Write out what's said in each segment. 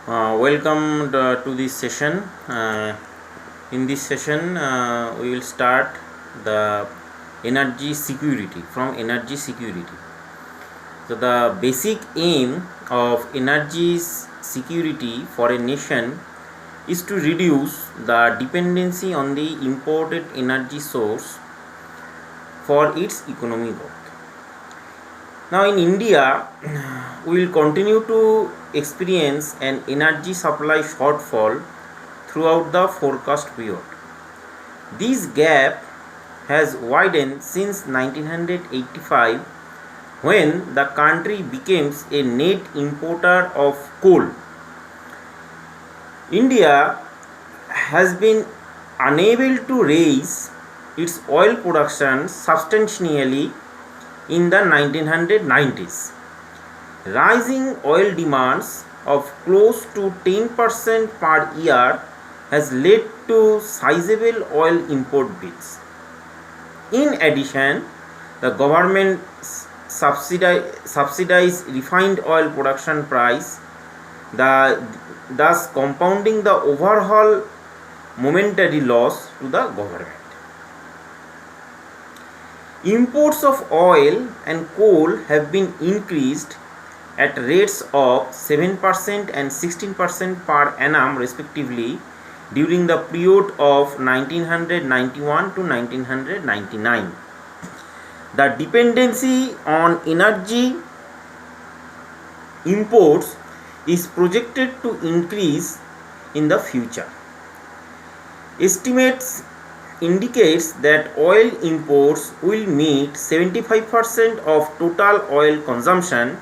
Welcome to this session. In this session, we will start the energy security from energy security. So, the basic aim of energy security for a nation is to reduce the dependency on the imported energy source for its economic growth. Now, in India, we will continue to experience an energy supply shortfall throughout the forecast period. This gap has widened since 1985 when the country becomes a net importer of coal. India has been unable to raise its oil production substantially in the 1990s. Rising oil demands of close to 10% per year has led to sizable oil import bills. In addition, the government subsidize refined oil production price, thus compounding the overall momentary loss to the government. Imports of oil and coal have been increased at rates of 7% and 16% per annum respectively during the period of 1991 to 1999. The dependency on energy imports is projected to increase in the future. Estimates indicates that oil imports will meet 75% of total oil consumption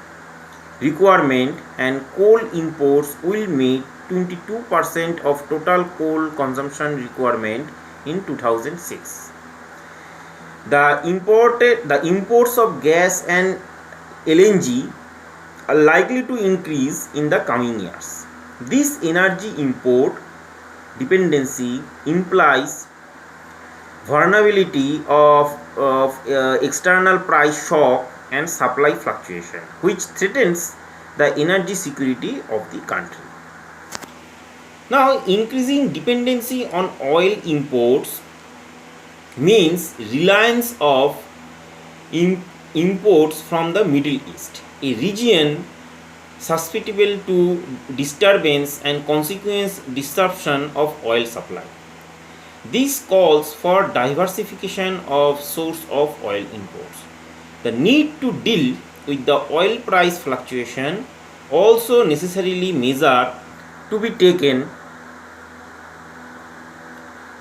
requirement and coal imports will meet 22% of total coal consumption requirement in 2006. The imports of gas and LNG are likely to increase in the coming years. This energy import dependency implies vulnerability of external price shock and supply fluctuation, which threatens the energy security of the country. Now, increasing dependency on oil imports means reliance of imports from the Middle East, a region susceptible to disturbance and consequent disruption of oil supply. This calls for diversification of source of oil imports. The need to deal with the oil price fluctuation also necessarily measure to be taken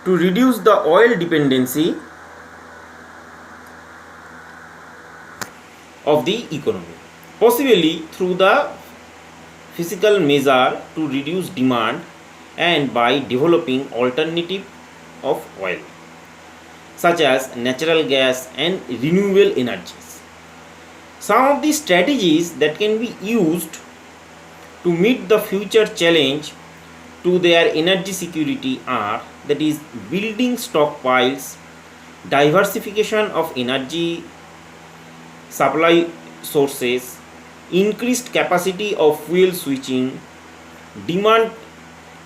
to reduce the oil dependency of the economy, possibly through the physical measure to reduce demand and by developing alternative of oil such as natural gas and renewable energies. Some of the strategies that can be used to meet the future challenge to their energy security are, that is, building stockpiles, diversification of energy supply sources, increased capacity of fuel switching, demand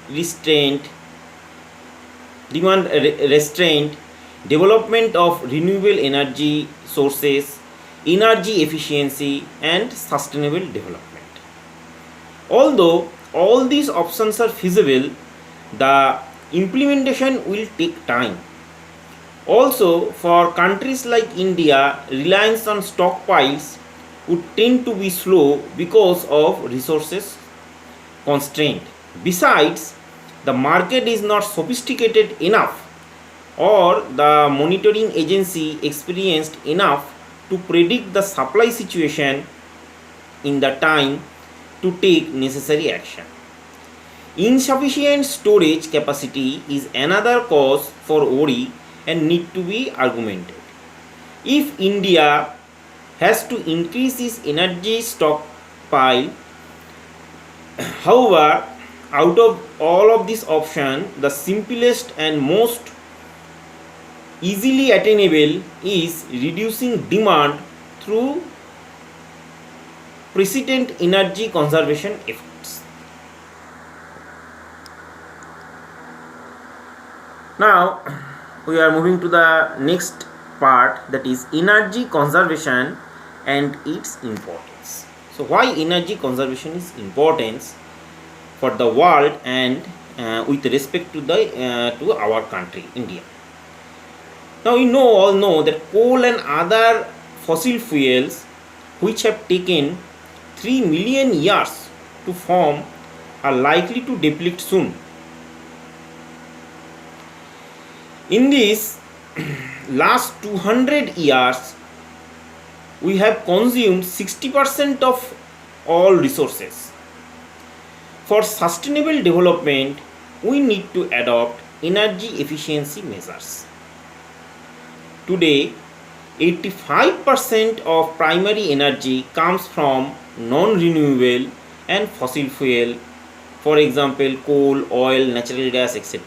restraint, development of renewable energy sources, energy efficiency and sustainable development. Although all these options are feasible, the implementation will take time. Also, for countries like India, reliance on stockpiles would tend to be slow because of resources constraint. Besides, the market is not sophisticated enough or the monitoring agency experienced enough to predict the supply situation in the time to take necessary action. Insufficient storage capacity is another cause for worry and need to be augmented. If India has to increase its energy stockpile, however, out of all of these options, the simplest and most easily attainable is reducing demand through precedent energy conservation efforts. Now we are moving to the next part, that is energy conservation and its importance. So why energy conservation is important for the world and with respect to to our country, India. Now we all know that coal and other fossil fuels which have taken 3 million years to form are likely to deplete soon. In these last 200 years, we have consumed 60% of all resources. For sustainable development, we need to adopt energy efficiency measures. Today, 85% of primary energy comes from non-renewable and fossil fuel, for example coal, oil, natural gas, etc.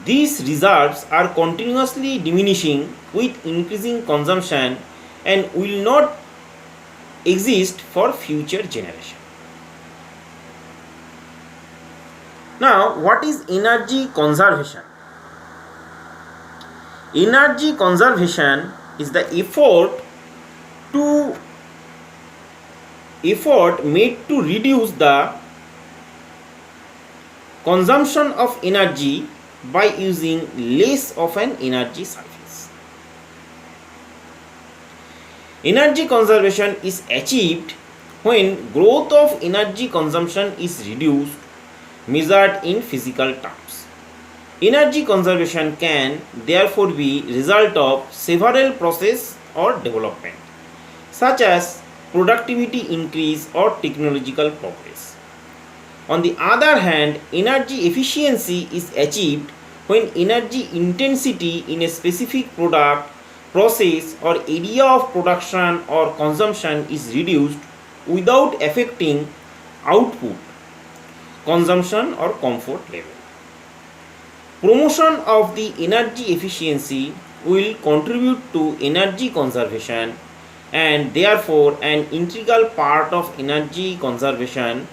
These reserves are continuously diminishing with increasing consumption and will not exist for future generations. Now, what is energy conservation? Energy conservation is the effort made to reduce the consumption of energy by using less of an energy surface. Energy conservation is achieved when growth of energy consumption is reduced, measured in physical terms. Energy conservation can therefore be result of several process or development, such as productivity increase or technological progress. On the other hand, energy efficiency is achieved when energy intensity in a specific product, process or area of production or consumption is reduced without affecting output, consumption or comfort level. Promotion of the energy efficiency will contribute to energy conservation and therefore an integral part of energy conservation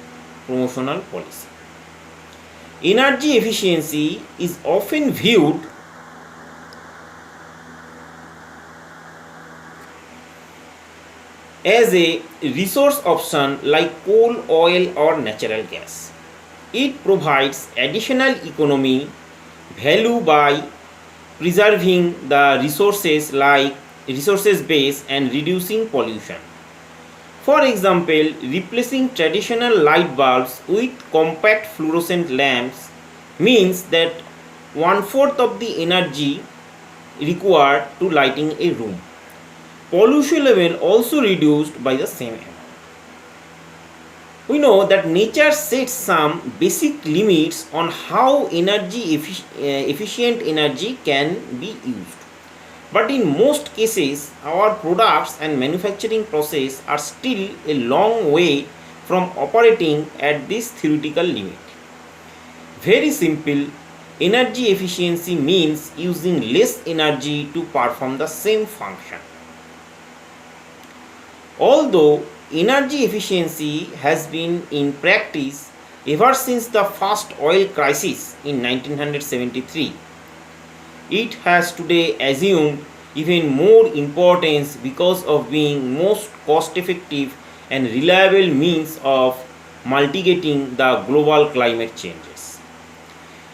promotional policy. Energy efficiency is often viewed as a resource option like coal, oil or natural gas. It provides additional economy value by preserving the resources base and reducing pollution. For example, replacing traditional light bulbs with compact fluorescent lamps means that 1/4 of the energy required to lighting a room. Pollution level also reduced by the same amount. We know that nature sets some basic limits on how efficient energy can be used. But in most cases, our products and manufacturing process are still a long way from operating at this theoretical limit. Very simple, energy efficiency means using less energy to perform the same function. Although energy efficiency has been in practice ever since the first oil crisis in 1973, it has today assumed even more importance because of being most cost effective and reliable means of mitigating the global climate changes.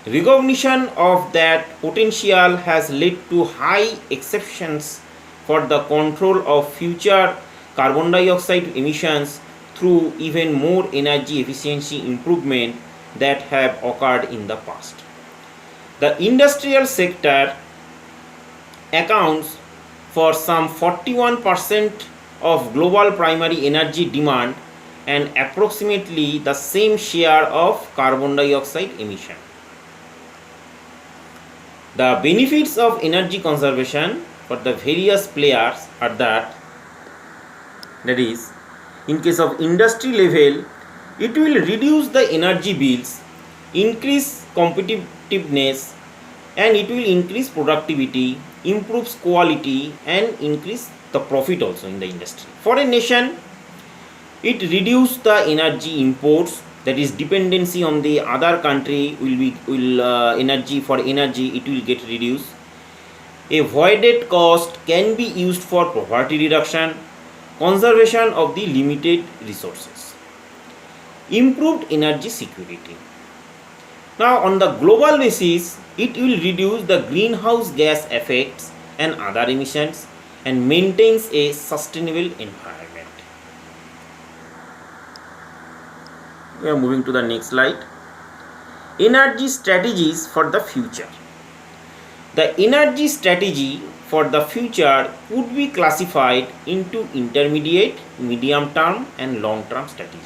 Recognition of that potential has led to high exceptions for the control of future carbon dioxide emissions through even more energy efficiency improvement that have occurred in the past. The industrial sector accounts for some 41% of global primary energy demand and approximately the same share of carbon dioxide emission. The benefits of energy conservation for the various players are that is, in case of industry level, it will reduce the energy bills, increase competitiveness, and it will increase productivity, improves quality and increase the profit also in the industry. For a nation, it reduces the energy imports that is dependency on the other country energy for energy, it will get reduced. A voided cost can be used for poverty reduction, conservation of the limited resources, improved energy security. Now on the global basis, it will reduce the greenhouse gas effects and other emissions and maintains a sustainable environment. We are moving to the next slide. Energy strategies for the future. The energy strategy for the future could be classified into intermediate, medium term and long term strategy.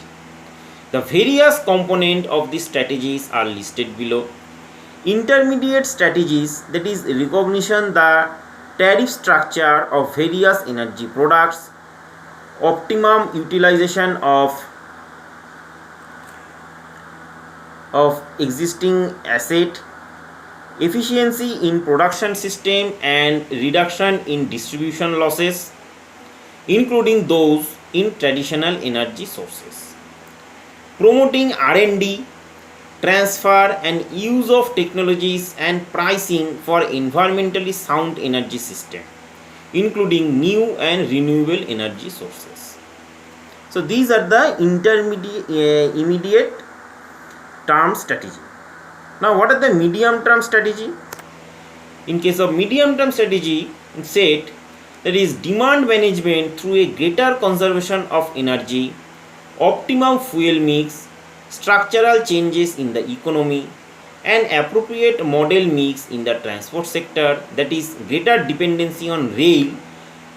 The various components of these strategies are listed below. Intermediate strategies, that is recognition the tariff structure of various energy products, optimum utilization of existing asset, efficiency in production system and reduction in distribution losses, including those in traditional energy sources, promoting R&D, transfer and use of technologies and pricing for environmentally sound energy system, including new and renewable energy sources. So these are the immediate term strategy. Now what are the medium term strategy? In case of medium term strategy, it said that is demand management through a greater conservation of energy, optimum fuel mix, structural changes in the economy, and appropriate model mix in the transport sector, that is greater dependency on rail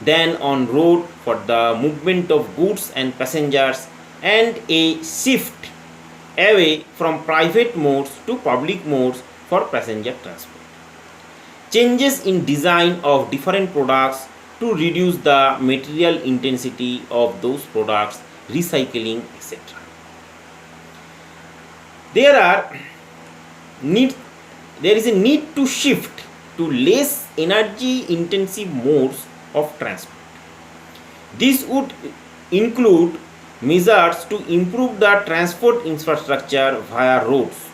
than on road for the movement of goods and passengers, and a shift away from private modes to public modes for passenger transport. Changes in design of different products to reduce the material intensity of those products, recycling, etc. There is a need to shift to less energy intensive modes of transport. This would include measures to improve the transport infrastructure via roads,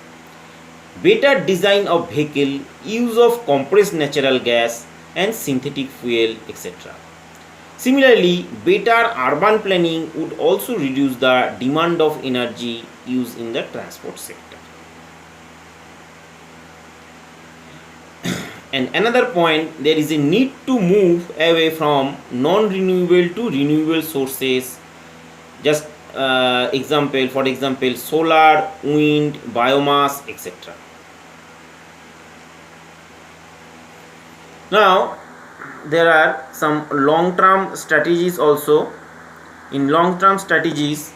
better design of vehicle, use of compressed natural gas and synthetic fuel, etc. Similarly, better urban planning would also reduce the demand of energy used in the transport sector. And another point, there is a need to move away from non-renewable to renewable sources. Just for example, solar, wind, biomass, etc. Now, there are some long-term strategies also. In long-term strategies,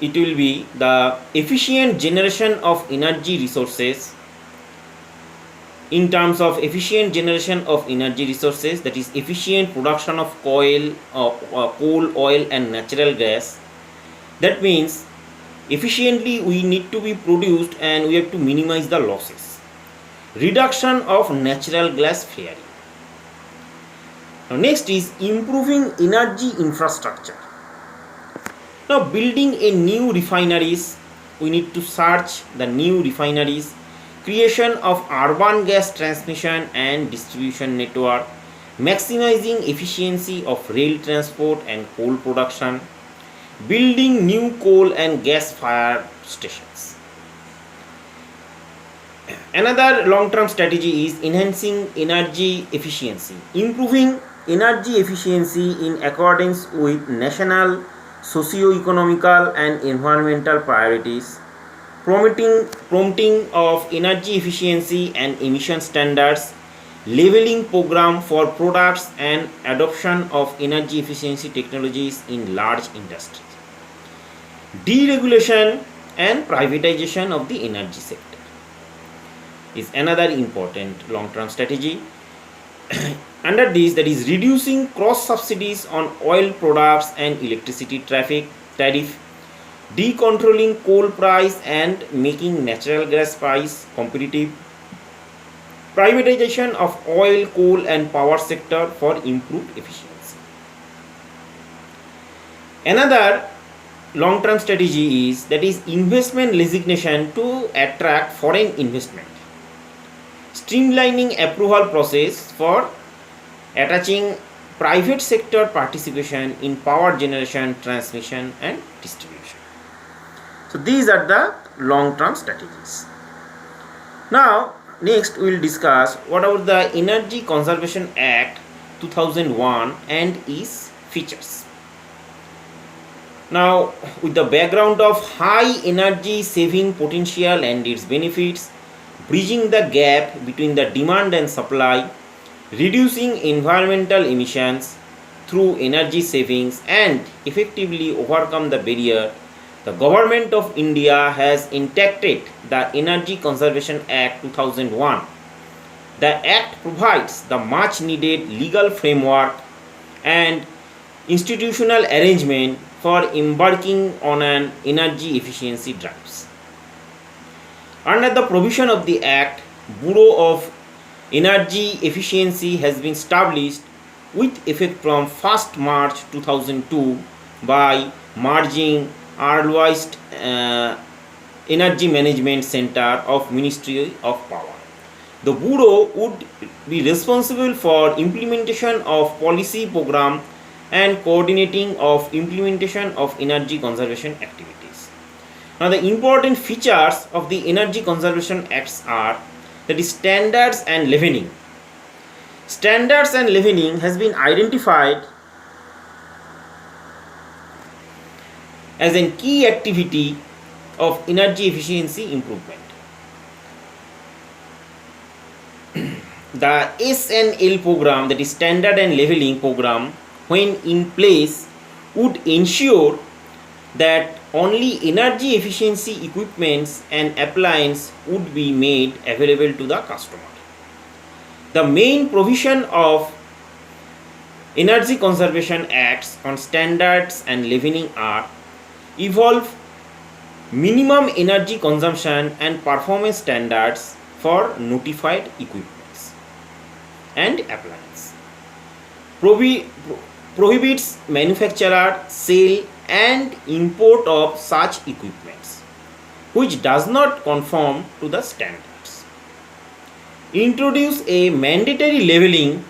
it will be the efficient generation of energy resources. In terms of efficient generation of energy resources, that is efficient production of coal, oil and natural gas. That means efficiently we need to be produced and we have to minimize the losses. Reduction of natural gas flaring. Now next is improving energy infrastructure. Now building a new refineries, we need to search the new refineries, creation of urban gas transmission and distribution network, maximizing efficiency of rail transport and coal production, building new coal and gas fire stations. Another long-term strategy is enhancing energy efficiency, improving energy efficiency in accordance with national, socio-economical and environmental priorities, promoting of energy efficiency and emission standards, leveling program for products and adoption of energy efficiency technologies in large industries, deregulation and privatization of the energy sector is another important long-term strategy. Under this, that is reducing cross subsidies on oil products and electricity tariff, decontrolling coal price and making natural gas price competitive, privatization of oil, coal and power sector for improved efficiency. Another long-term strategy is, that is investment resignation to attract foreign investment, streamlining approval process for attaching private sector participation in power generation, transmission and distribution. So these are the long-term strategies. Now next we will discuss what about the Energy Conservation Act 2001 and its features. Now, with the background of high energy saving potential and its benefits, bridging the gap between the demand and supply, reducing environmental emissions through energy savings and effectively overcome the barrier, the Government of India has enacted the Energy Conservation Act 2001. The Act provides the much needed legal framework and institutional arrangement for embarking on an energy efficiency drives. Under the provision of the Act, Bureau of Energy Efficiency has been established with effect from 1st March 2002 by merging Arlwist Energy Management Center of Ministry of Power. The Bureau would be responsible for implementation of policy program and coordinating of implementation of energy conservation activities. Now the important features of the Energy Conservation Acts are, that is standards and leveling. Standards and leveling has been identified as a key activity of energy efficiency improvement. The SNL program, that is standard and leveling program, when in place would ensure that only energy efficiency equipments and appliances would be made available to the customer. The main provision of Energy Conservation Acts on standards and leveling are: evolve minimum energy consumption and performance standards for notified equipments and appliances, prohibits manufacturer, sale and import of such equipments which does not conform to the standards, introduce a mandatory leveling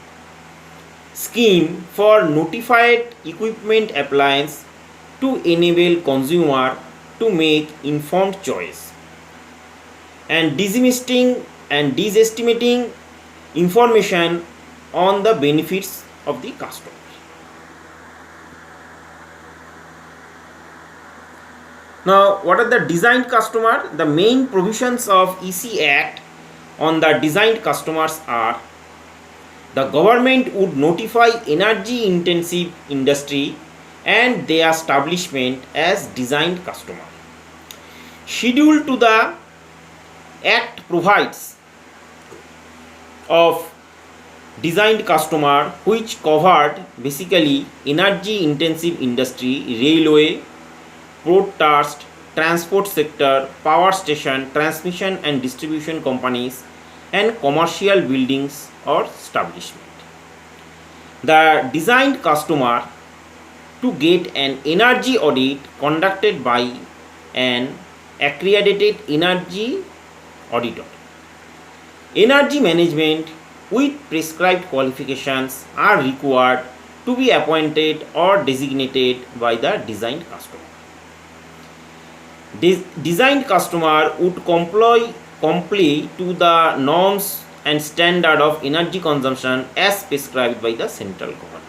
scheme for notified equipment appliance to enable consumer to make informed choice, and dismissing and disestimating information on the benefits of the customer. Now, what are the designed customer? The main provisions of EC Act on the designed customers are: the government would notify energy intensive industry and their establishment as designed customer. Schedule to the Act provides of designed customer, which covered basically energy intensive industry, railway, broadcast, transport sector, power station, transmission and distribution companies and commercial buildings or establishment. The designed customer to get an energy audit conducted by an accredited energy auditor. Energy management with prescribed qualifications are required to be appointed or designated by the designed customer. Designed customer would comply to the norms and standard of energy consumption as prescribed by the central government.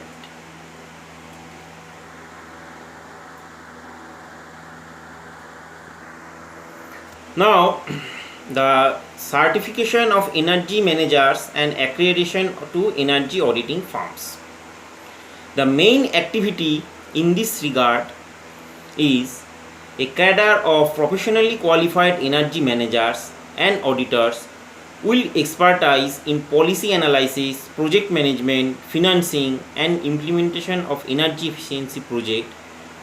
Now, the certification of energy managers and accreditation to energy auditing firms. The main activity in this regard is a cadre of professionally qualified energy managers and auditors will expertise in policy analysis, project management, financing and implementation of energy efficiency project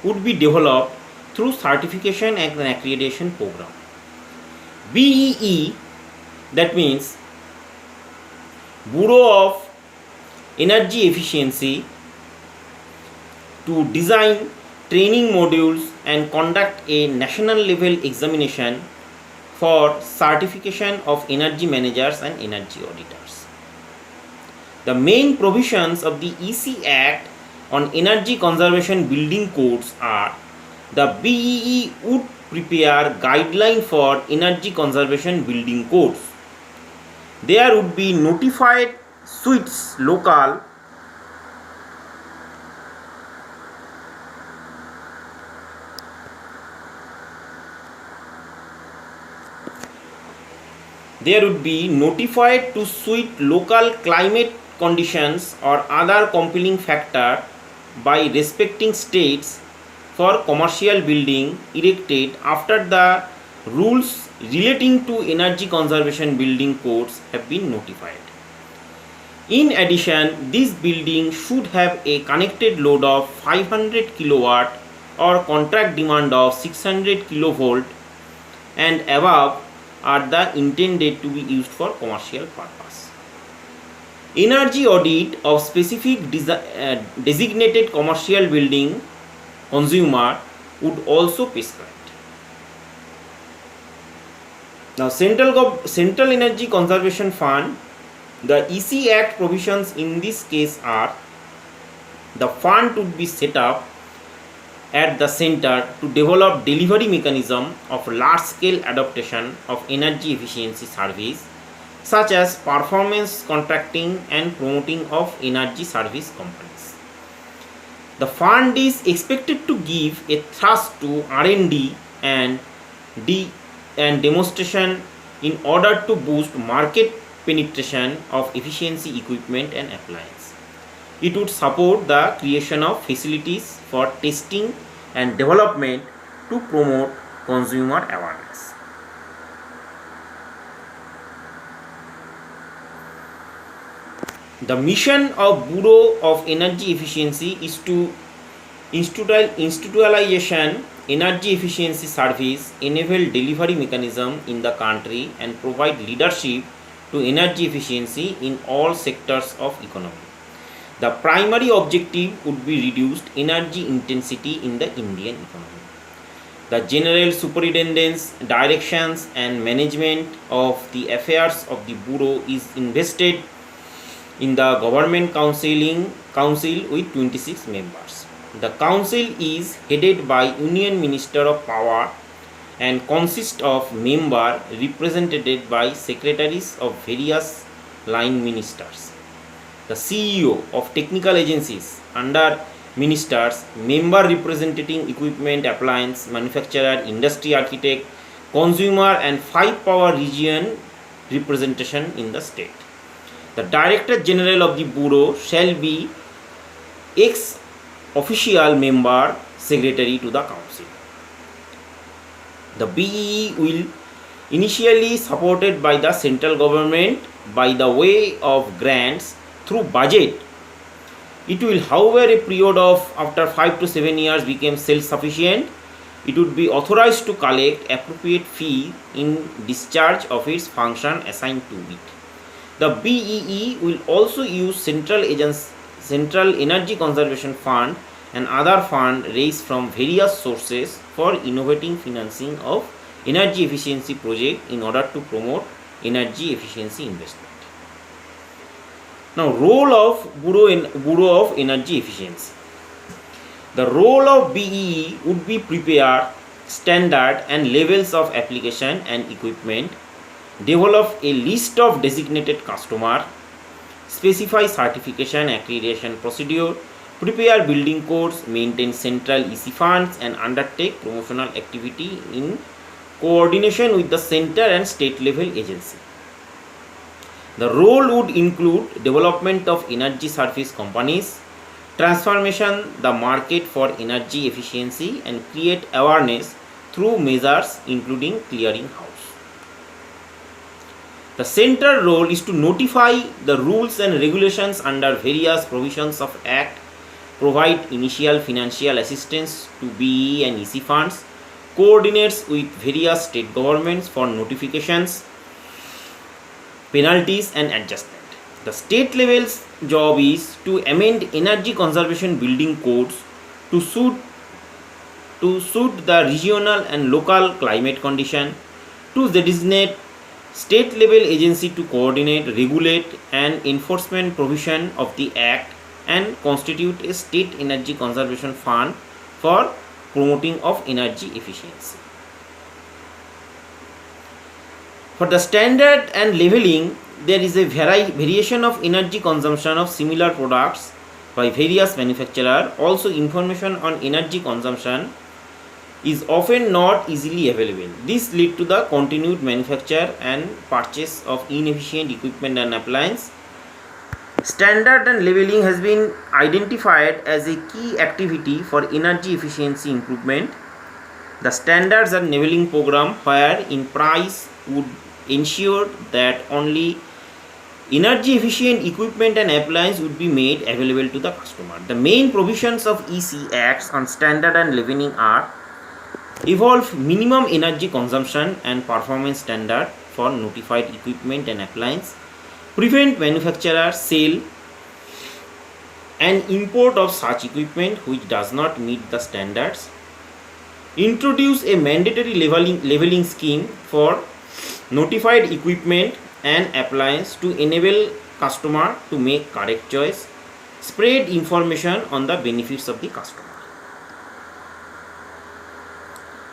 would be developed through certification and accreditation program. BEE, that means Bureau of Energy Efficiency, to design training modules and conduct a national level examination for certification of energy managers and energy auditors. The main provisions of the EC Act on Energy Conservation Building Codes are: the BEE would prepare guideline for energy conservation building codes. There would be notified suites local There would be notified to suit local climate conditions or other compelling factor by respecting states for commercial building erected after the rules relating to energy conservation building codes have been notified. In addition, this building should have a connected load of 500 kilowatt or contract demand of 600 kilovolt and above are the intended to be used for commercial purpose. Energy audit of specific designated commercial building consumer would also prescribed. Now, Central Energy Conservation Fund, the EC Act provisions in this case are: the fund would be set up at the center to develop delivery mechanism of large scale adaptation of energy efficiency service such as performance contracting and promoting of energy service companies. The fund is expected to give a thrust to R&D and demonstration in order to boost market penetration of efficiency equipment and appliance. It would support the creation of facilities for testing and development to promote consumer awareness. The mission of Bureau of Energy Efficiency is to institutionalization energy efficiency service, enable delivery mechanism in the country and provide leadership to energy efficiency in all sectors of economy. The primary objective would be reduced energy intensity in the Indian economy. The general superintendence, directions and management of the affairs of the Bureau is invested in the Government Council with 26 members. The council is headed by Union Minister of Power and consists of members represented by secretaries of various line ministers. The CEO of technical agencies under ministers, member representing equipment, appliance, manufacturer, industry, architect, consumer and 5 power region representation in the state. The Director General of the Bureau shall be ex-official member secretary to the council. The BEE will initially supported by the central government by the way of grants through budget. It will, however, a period of after 5 to 7 years become self-sufficient. It would be authorized to collect appropriate fee in discharge of its function assigned to it. The BEE will also use Central Energy Conservation Fund and other funds raised from various sources for innovating financing of energy efficiency projects in order to promote energy efficiency investment. Now, role of Bureau of Energy Efficiency. The role of BEE would be prepare standard and levels of application and equipment, develop a list of designated customer, specify certification accreditation procedure, prepare building codes, maintain central EC funds and undertake promotional activity in coordination with the center and state level agency. The role would include development of energy service companies, transformation the market for energy efficiency and create awareness through measures including clearing house. The central role is to notify the rules and regulations under various provisions of Act, provide initial financial assistance to BEE and EC funds, coordinates with various state governments for notifications, penalties and adjustment. The state level's job is to amend energy conservation building codes to suit to suit the regional and local climate condition, to designate state level agency to coordinate, regulate and enforcement provision of the act, and constitute a state energy conservation fund for promoting of energy efficiency. For the standard and leveling, there is a variation of energy consumption of similar products by various manufacturers. Also, information on energy consumption is often not easily available. This leads to the continued manufacture and purchase of inefficient equipment and appliance. Standard and leveling has been identified as a key activity for energy efficiency improvement. The standards and leveling program, where in price, would ensure that only energy efficient equipment and appliance would be made available to the customer. The main provisions of EC Acts on standard and leveling are: evolve minimum energy consumption and performance standard for notified equipment and appliance, prevent manufacturer, sale and import of such equipment which does not meet the standards, introduce a mandatory leveling scheme for notified equipment and appliance to enable customer to make correct choice, spread information on the benefits of the customer.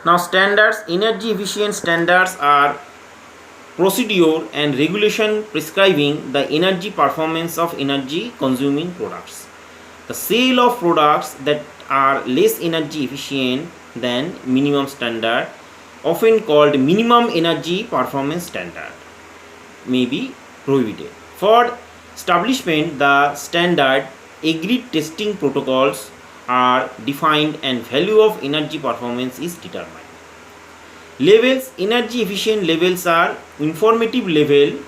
Now, standards. Energy efficient standards are procedure and regulation prescribing the energy performance of energy consuming products. The sale of products that are less energy efficient than minimum standard, often called minimum energy performance standard, may be prohibited. For establishment, the standard agreed testing protocols are defined and value of energy performance is determined. Levels. Energy efficient levels are informative level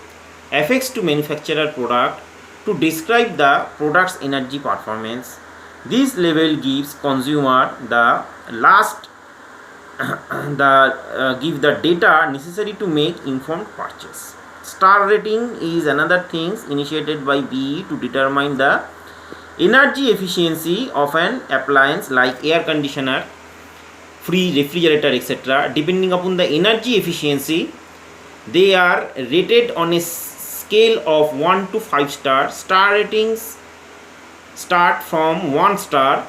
affixed to manufacturer product to describe the product's energy performance. This level gives consumer the give the data necessary to make informed purchase. Star rating is another thing initiated by BE to determine the energy efficiency of an appliance like air conditioner, free refrigerator, etc. Depending upon the energy efficiency, they are rated on a scale of 1 to 5 star. Star ratings start from 1 star,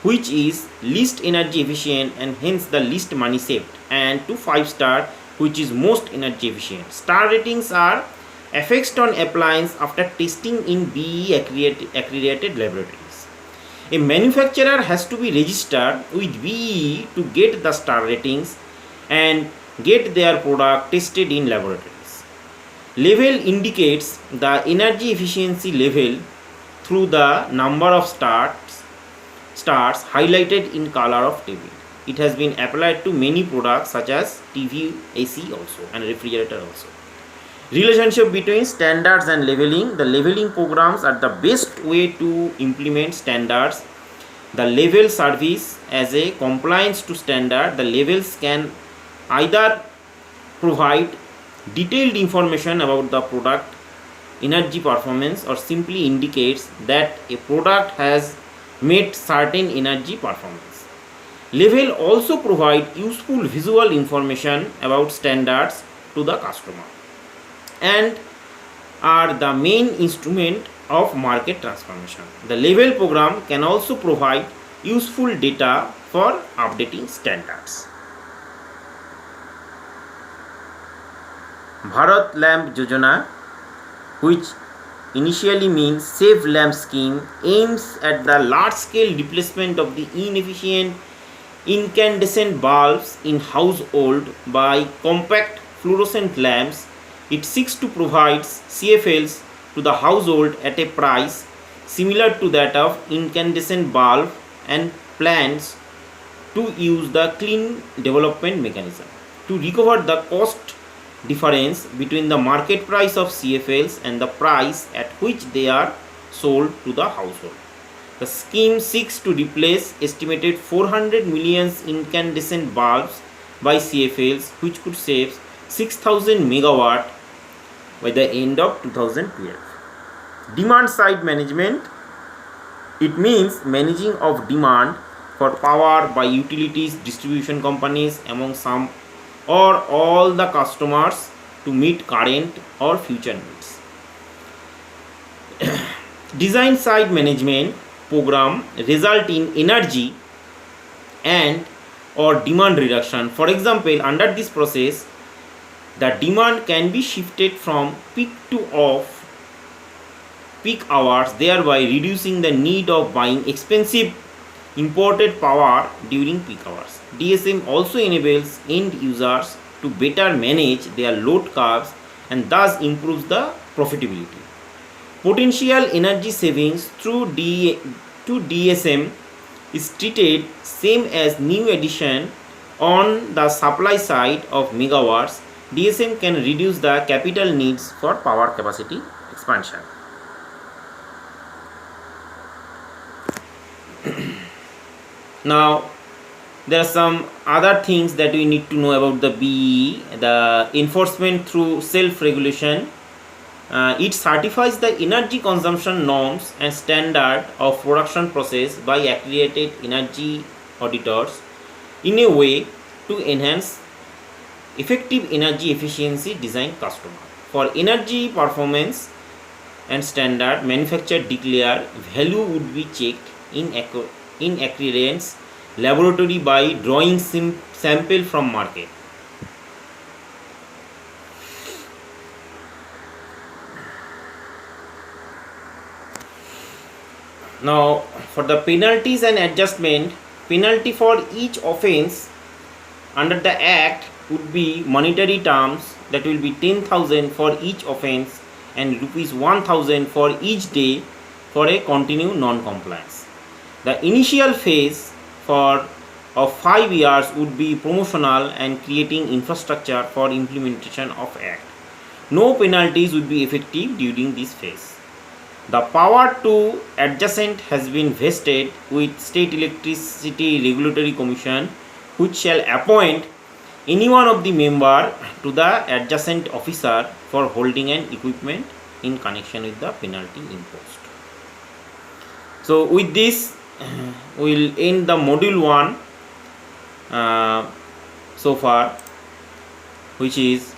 which is least energy efficient and hence the least money saved, and to 5 star, which is most energy efficient. Star ratings are affixed on appliance after testing in BE accredited laboratories. A manufacturer has to be registered with BE to get the star ratings and get their product tested in laboratories. Level indicates the energy efficiency level through the number of stars highlighted in color of table. It has been applied to many products such as TV, AC also, and refrigerator also. Relationship between standards and leveling. The leveling programs are the best way to implement standards. The level service as a compliance to standard. The levels can either provide detailed information about the product energy performance or simply indicates that a product has met certain energy performance. Level also provide useful visual information about standards to the customer and are the main instrument of market transformation. The level program can also provide useful data for updating standards. Bharat Lamp Yojana, which initially means Save Lamp Scheme, aims at the large-scale replacement of the inefficient incandescent bulbs in household by compact fluorescent lamps. It seeks to provide CFLs to the household at a price similar to that of incandescent bulb and plans to use the clean development mechanism to recover the cost difference between the market price of CFLs and the price at which they are sold to the household. The scheme seeks to replace estimated 400 million incandescent bulbs by CFLs, which could save 6,000 megawatt by the end of 2012. Demand side management. It means managing of demand for power by utilities distribution companies among some or all the customers to meet current or future needs. Design side management program result in energy and or demand reduction. For example, under this process, the demand can be shifted from peak to off peak hours, thereby reducing the need of buying expensive imported power during peak hours. DSM also enables end users to better manage their load curves and thus improves the profitability. Potential energy savings through DSM is treated same as new addition on the supply side of megawatts. DSM can reduce the capital needs for power capacity expansion. Now, there are some other things that we need to know about the BEE, the enforcement through self-regulation. It certifies the energy consumption norms and standard of production process by accredited energy auditors in a way to enhance effective energy efficiency design customer. For energy performance and standard, manufacturer declare value would be checked in accreditance laboratory by drawing sample from market. Now, for the penalties and adjustment, penalty for each offence under the Act would be monetary terms, that will be 10,000 for each offence and rupees 1,000 for each day for a continued non-compliance. The initial phase of 5 years would be promotional and creating infrastructure for implementation of Act. No penalties would be effective during this phase. The power to adjacent has been vested with State Electricity Regulatory Commission, which shall appoint any one of the member to the adjacent officer for holding an equipment in connection with the penalty imposed. So with this we will end the module 1 so far, which is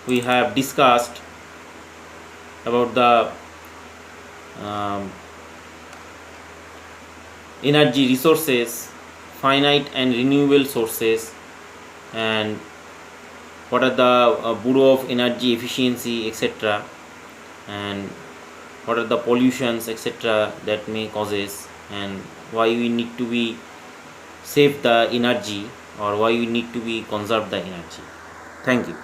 we have discussed about the energy resources, finite and renewable sources, and what are the Bureau of Energy Efficiency, etc., and what are the pollutions, etc., that may causes, and why we need to be save the energy or why we need to be conserve the energy. Thank you.